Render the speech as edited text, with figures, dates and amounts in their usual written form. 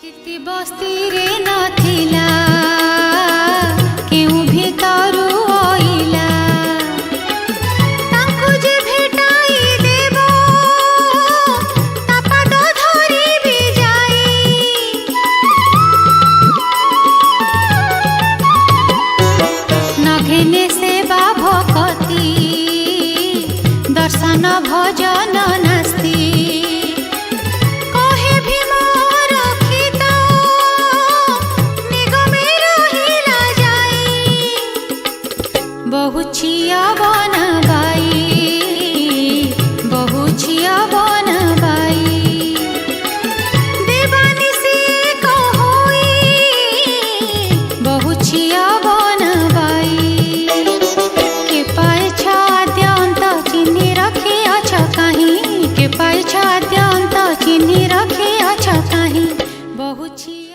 स्थिति बस्ती रे नथिला केउ भितरु आइला तांकु जे भेटाई देबो ता पाद धरि भी जाई नघेने सेवा भक्ति दर्शन भजन नास्ति बहु छिया बनबाई देवानी से कहोई बहु छिया बनबाई के पाए छाद्यंत चिन्ह रखे अच्छा कहीं के पाए छाद्यंत चिन्ह रखे अच्छा कहीं बहु छिया